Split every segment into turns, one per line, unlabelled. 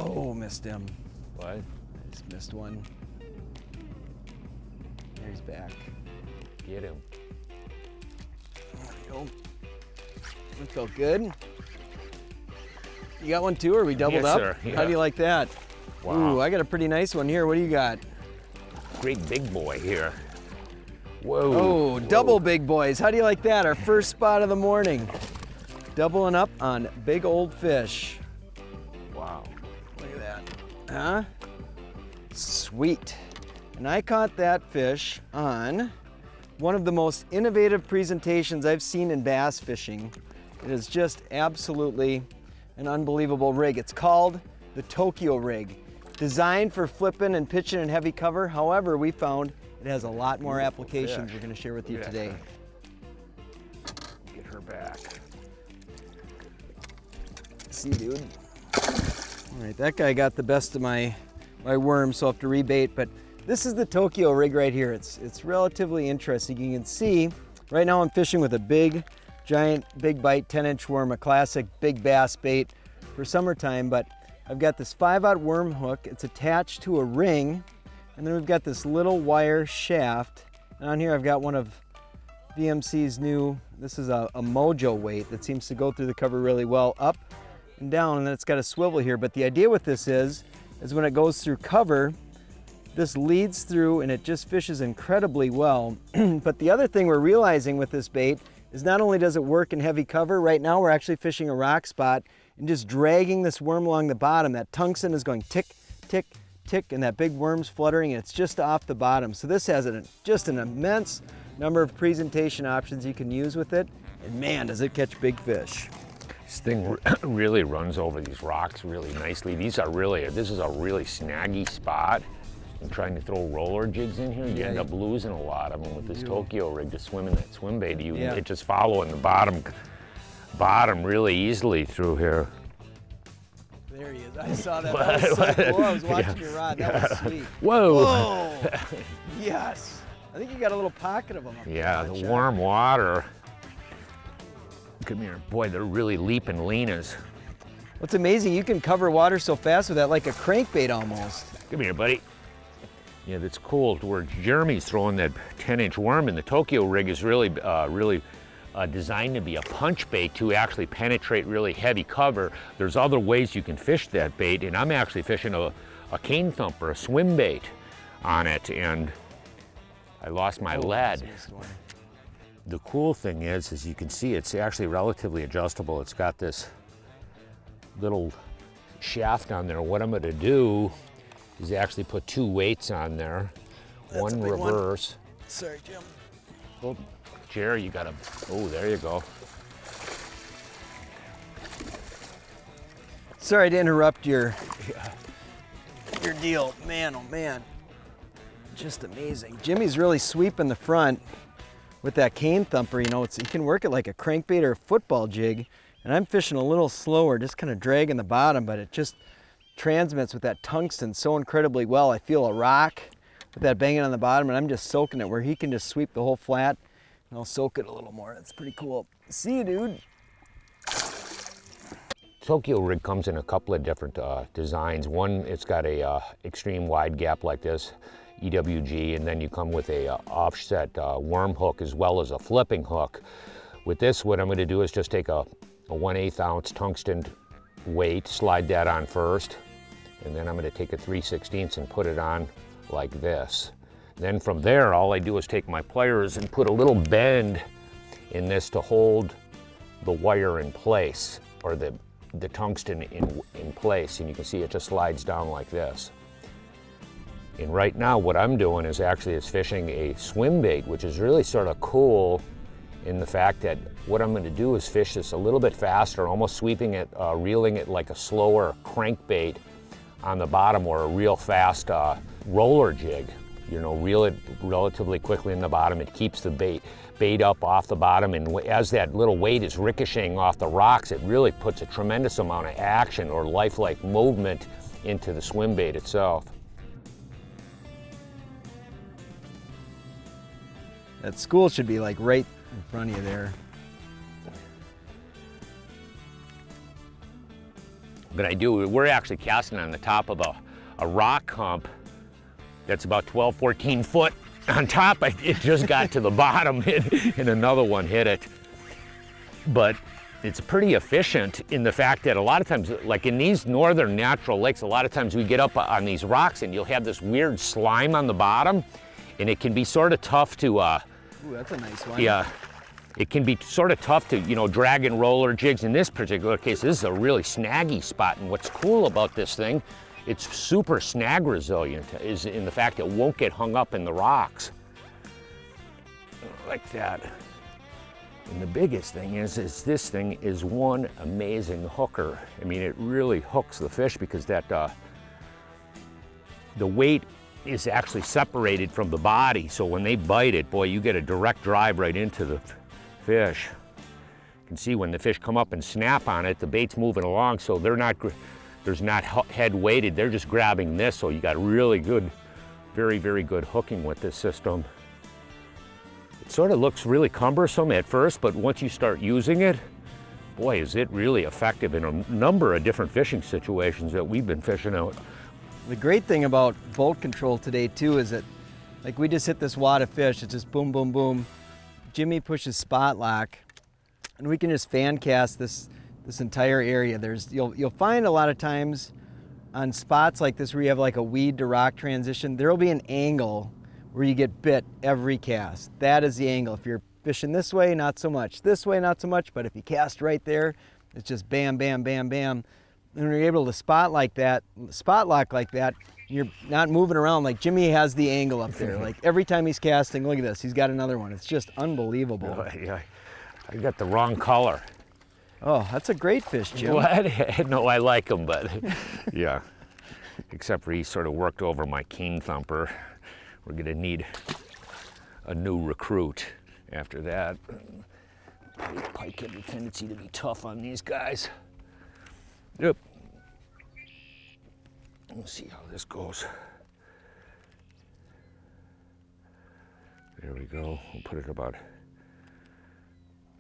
Oh, missed him.
What?
I just missed one. There he's back.
Get him.
There we go. That felt good. You got one too, or we doubled
Yes,
up?
sir. Yeah.
How do you like that?
Wow.
Ooh, I got a pretty nice one here. What do you got?
Great big boy here. Whoa.
Oh, double big boys. How do you like that? Our first spot of the morning. Doubling up on big old fish.
Wow.
Look at that. Huh? Sweet. And I caught that fish on one of the most innovative presentations I've seen in bass fishing. It is just absolutely an unbelievable rig. It's called the Tokyo Rig. Designed for flipping and pitching in heavy cover. However, we found it has a lot more applications we're going to share with you today.
Get her back.
See, dude. All right, that guy got the best of my worm, so I'll have to rebait. But this is the Tokyo Rig right here. It's relatively interesting. You can see right now I'm fishing with a big, giant, big bite 10-inch worm, a classic big bass bait for summertime. But I've got this 5/0 worm hook. It's attached to a ring, and then we've got this little wire shaft. And on here I've got one of VMC's new. This is a Mojo Weight that seems to go through the cover really well, up and down, and then it's got a swivel here. But the idea with this is when it goes through cover, this leads through and it just fishes incredibly well. But the other thing we're realizing with this bait is not only does it work in heavy cover, right now we're actually fishing a rock spot and just dragging this worm along the bottom. That tungsten is going tick, tick, tick, and that big worm's fluttering, and it's just off the bottom. So this has just an immense number of presentation options you can use with it, and man, does it catch big fish.
This thing really runs over these rocks really nicely. This is a really snaggy spot. And trying to throw roller jigs in here, you end up losing a lot of them with this Tokyo Rig to swim in that swim bait. It just following the bottom really easily through here.
There he is. I saw that. That was so cool. I was watching your rod. That was sweet.
Whoa!
Whoa! Yes. I think you got a little pocket of them up there.
Yeah, the warm water. Come here. Boy, they're really leaping leanas.
What's amazing, you can cover water so fast with that, like a crankbait almost.
Come here, buddy. Yeah, that's cool. Where Jeremy's throwing that 10-inch worm, and the Tokyo Rig is really designed to be a punch bait to actually penetrate really heavy cover. There's other ways you can fish that bait, and I'm actually fishing a cane thumper, a swim bait on it, and I lost my lead. The cool thing is you can see it's actually relatively adjustable. It's got this little shaft on there. What I'm going to do is actually put 2 weights on there. One reverse.
Sorry, Jim.
Oh, Jerry, you got to, oh, there you go.
Sorry to interrupt your deal. Man, oh man. Just amazing. Jimmy's really sweeping the front with that cane thumper. You know, you can work it like a crankbait or a football jig. And I'm fishing a little slower, just kind of dragging the bottom, but it just transmits with that tungsten so incredibly well. I feel a rock with that banging on the bottom, and I'm just soaking it where he can just sweep the whole flat, and I'll soak it a little more. That's pretty cool. See you, dude.
Tokyo Rig comes in a couple of different designs. One, it's got a extreme wide gap like this, EWG, and then you come with a offset worm hook as well as a flipping hook. With this, what I'm going to do is just take a 1/8 ounce tungsten weight, slide that on first, and then I'm going to take a 3/16 and put it on like this. Then from there, all I do is take my pliers and put a little bend in this to hold the wire in place, or the tungsten in place, and you can see it just slides down like this. And right now what I'm doing is fishing a swim bait, which is really sort of cool in the fact that what I'm going to do is fish this a little bit faster, almost sweeping it, reeling it like a slower crankbait on the bottom, or a real fast roller jig. You know, reel it relatively quickly in the bottom. It keeps the bait up off the bottom, and as that little weight is ricocheting off the rocks, it really puts a tremendous amount of action or lifelike movement into the swim bait itself.
That school should be like right in front of you there.
But we're actually casting on the top of a rock hump that's about 12, 14 foot on top. It just got to the bottom and another one hit it. But it's pretty efficient in the fact that a lot of times, like in these northern natural lakes, a lot of times we get up on these rocks and you'll have this weird slime on the bottom, and it can be sort of tough to,
ooh, that's a nice one.
Yeah, it can be sort of tough to, you know, drag and roller jigs. In this particular case, this is a really snaggy spot, and what's cool about this thing, it's super snag resilient, is in the fact it won't get hung up in the rocks like that. And the biggest thing is this thing is one amazing hooker. I mean, it really hooks the fish because that the weight is actually separated from the body. So when they bite it, boy, you get a direct drive right into the fish. You can see when the fish come up and snap on it, the bait's moving along, so there's not head weighted. They're just grabbing this, so you got really good, very, very good hooking with this system. It sort of looks really cumbersome at first, but once you start using it, boy, is it really effective in a number of different fishing situations that we've been fishing out.
The great thing about bolt control today too is that, like, we just hit this wad of fish, it's just boom, boom, boom. Jimmy pushes spot lock, and we can just fan cast this entire area. You'll find a lot of times on spots like this where you have like a weed to rock transition, there'll be an angle where you get bit every cast. That is the angle. If you're fishing this way, not so much. This way, not so much, but if you cast right there, it's just bam, bam, bam, bam. And when you're able to spot lock like that, you're not moving around. Like Jimmy has the angle up there. Like every time he's casting, look at this, he's got another one. It's just unbelievable.
Yeah, I got the wrong color.
Oh, that's a great fish, Jim.
What? No, I like him, but yeah. Except for he sort of worked over my king thumper. We're gonna need a new recruit after that. Pike have a tendency to be tough on these guys. Yep. Let's see how this goes. There we go. We'll put it about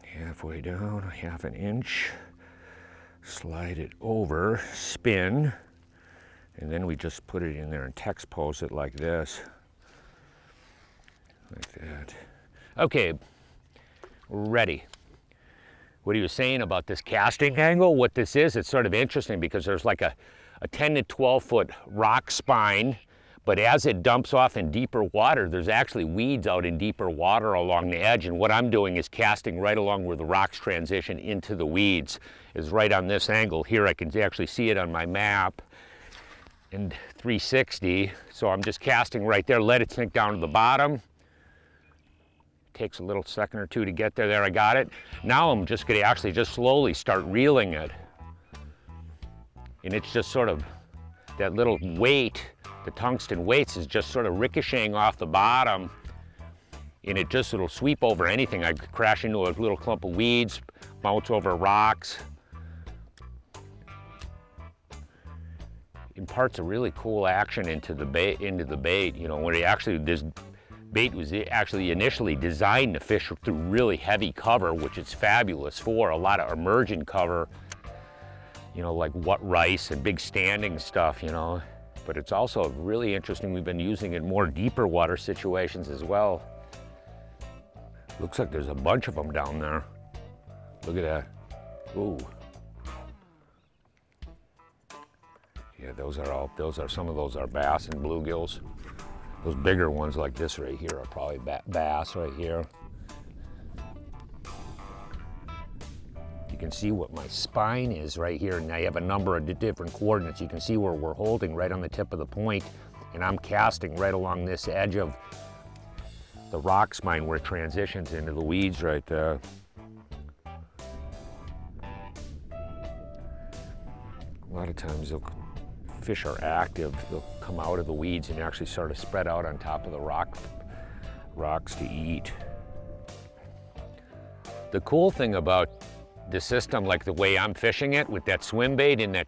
halfway down, half an inch. Slide it over, spin, and then we just put it in there and text pose it like this. Like that. Okay, we're ready. What he was saying about this casting angle, what this is, it's sort of interesting because there's like a 10 to 12 foot rock spine, but as it dumps off in deeper water, there's actually weeds out in deeper water along the edge, and what I'm doing is casting right along where the rocks transition into the weeds, is right on this angle here. I can actually see it on my map in 360, so I'm just casting right there, let it sink down to the bottom. Takes a little second or two to get there. There, I got it. Now I'm just gonna actually just slowly start reeling it. And it's just sort of, that little weight, the tungsten weights is just sort of ricocheting off the bottom, and it'll sweep over anything. I crash into a little clump of weeds, bounce over rocks. Imparts a really cool action into the bait, you know, when this bait was actually initially designed to fish through really heavy cover, which it's fabulous for, a lot of emergent cover, you know, like what rice and big standing stuff, you know. But it's also really interesting, we've been using it in more deeper water situations as well. Looks like there's a bunch of them down there. Look at that. Ooh. Yeah, some of those are bass and bluegills. Those bigger ones like this right here are probably bass right here. You can see what my spine is right here, and I have a number of different coordinates. You can see where we're holding right on the tip of the point, and I'm casting right along this edge of the rock spine where it transitions into the weeds right there. A lot of times fish are active, they'll come out of the weeds and actually sort of spread out on top of the rocks to eat. The cool thing about the system, like the way I'm fishing it with that swim bait and that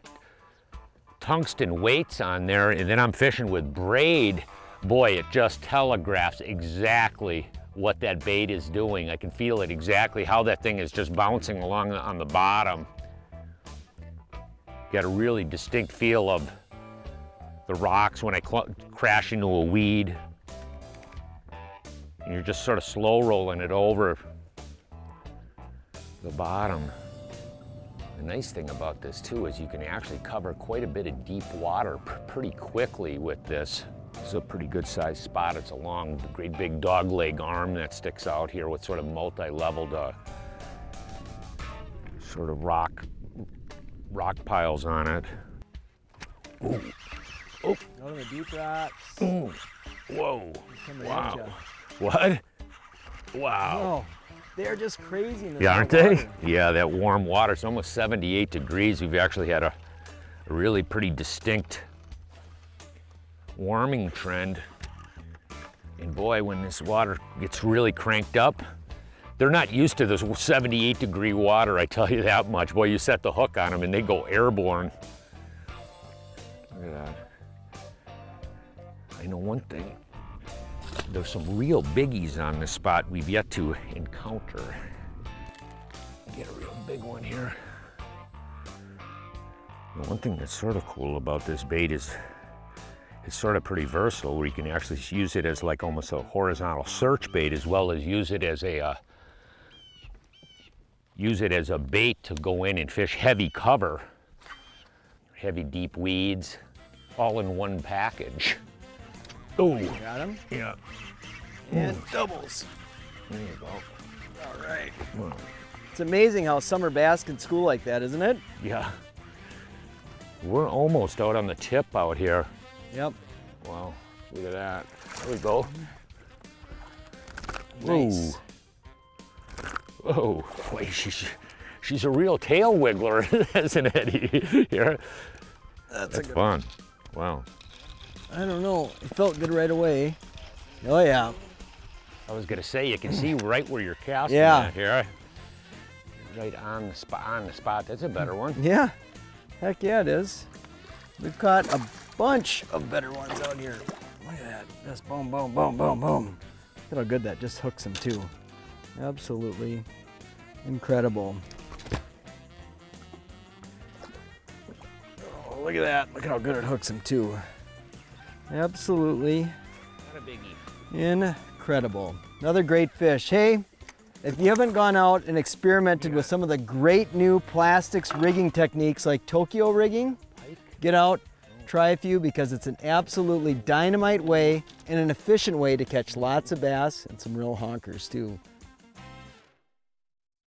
tungsten weights on there, and then I'm fishing with braid, boy, it just telegraphs exactly what that bait is doing. I can feel it exactly, how that thing is just bouncing along on the bottom. You got a really distinct feel of the rocks when I crash into a weed. And you're just sort of slow rolling it over the bottom. The nice thing about this too is you can actually cover quite a bit of deep water pretty quickly with this. This is a pretty good sized spot. It's a long, great big dog leg arm that sticks out here with sort of multi-leveled sort of rock piles on it. Ooh. Oh.
Go to the deep rocks.
Ooh. Whoa. Wow. What? Wow.
Oh, they're just crazy in this
Yeah, aren't they?
water.
Yeah, that warm water. It's almost 78 degrees. We've actually had a really pretty distinct warming trend. And boy, when this water gets really cranked up, they're not used to this 78 degree water, I tell you that much. Boy, you set the hook on them and they go airborne. Look at that. I know one thing. There's some real biggies on this spot we've yet to encounter. Get a real big one here. The one thing that's sort of cool about this bait is it's sort of pretty versatile, where you can actually use it as like almost a horizontal search bait, as well as use it as a bait to go in and fish heavy cover, heavy deep weeds, all in one package. Oh,
Got him?
yeah.
And doubles.
There you go.
All right.
Well,
It's amazing how summer bass can school like that, isn't it?
yeah. We're almost out on the tip out here.
Yep.
Wow, look at that. There we go.
Nice.
Whoa. Whoa, boy, she's a real tail wiggler, isn't it? Here. That's fun. Wow.
I don't know. It felt good right away. Oh yeah.
I was gonna say, you can see right where you're casting
Yeah.
at here. Right on the spot. That's a better one.
Yeah. Heck yeah, it is. We've caught a bunch of better ones out here. Look at that. Just boom, boom, boom, boom, boom. Look at how good that just hooks them too. Absolutely incredible. Oh, look at that. Look at how good it hooks them too. Absolutely
Not a biggie.
incredible. Another great fish. Hey, if you haven't gone out and experimented with some of the great new plastics rigging techniques like Tokyo rigging, get out, try a few, because it's an absolutely dynamite way and an efficient way to catch lots of bass and some real honkers too.